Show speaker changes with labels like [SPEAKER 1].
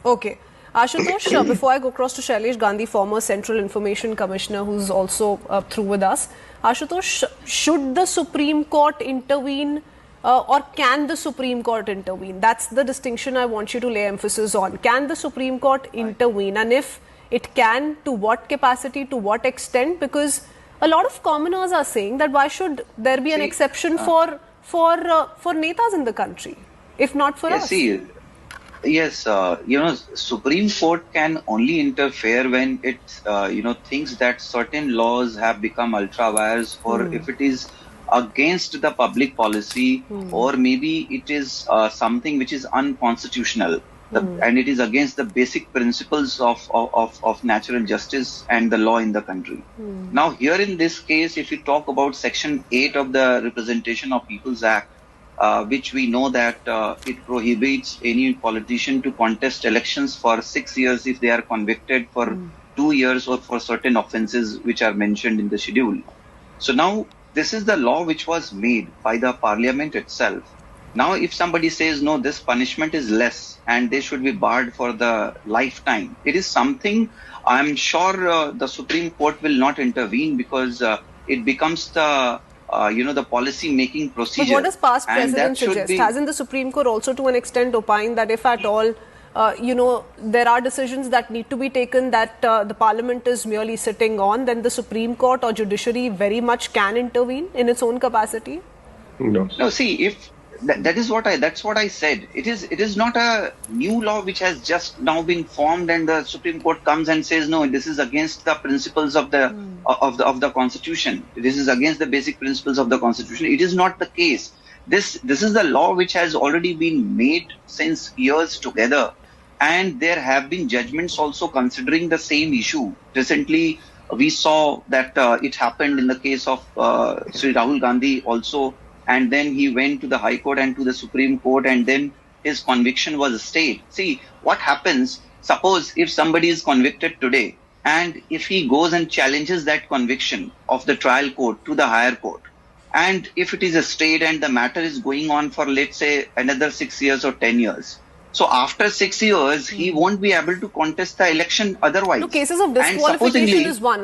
[SPEAKER 1] Okay. Ashutosh, before I go across to Shailesh Gandhi, former Central Information Commissioner, who's also through with us. Ashutosh, should the Supreme Court intervene or can the Supreme Court intervene? That's the distinction I want you to lay emphasis on. Can the Supreme Court intervene? And if it can, to what capacity, to what extent? Because a lot of commoners are saying that why should there be an exception for netas in the country, if not for us?
[SPEAKER 2] Yes, Supreme Court can only interfere when it, thinks that certain laws have become ultra vires, or if it is against the public policy, or maybe it is something which is unconstitutional, and it is against the basic principles of natural justice and the law in the country. Now, here in this case, if you talk about Section 8 of the Representation of People's Act, which we know that it prohibits any politician to contest elections for 6 years if they are convicted, for 2 years, or for certain offences which are mentioned in the schedule. So now this is the law which was made by the parliament itself. Now if somebody says, no, this punishment is less and they should be barred for the lifetime, it is something I'm sure the Supreme Court will not intervene, because it becomes the the policy-making procedure.
[SPEAKER 1] But what does past precedent suggest? Hasn't the Supreme Court also to an extent opined that if at all, there are decisions that need to be taken that the Parliament is merely sitting on, then the Supreme Court or judiciary very much can intervene in its own capacity?
[SPEAKER 2] No, see, if that's what I said. It is not a new law which has just now been formed, and the Supreme Court comes and says, no, this is against the principles of the Constitution. This is against the basic principles of the Constitution. It is not the case. This is the law which has already been made since years together, and there have been judgments also considering the same issue. Recently, we saw that it happened in the case of Sri Rahul Gandhi also. And then he went to the High Court and to the Supreme Court, and then his conviction was stayed. See, what happens, suppose if somebody is convicted today, and if he goes and challenges that conviction of the trial court to the higher court, and if it is stayed and the matter is going on for, let's say, another 6 years or 10 years. So after 6 years, he won't be able to contest the election otherwise.
[SPEAKER 1] No, cases of disqualification is one.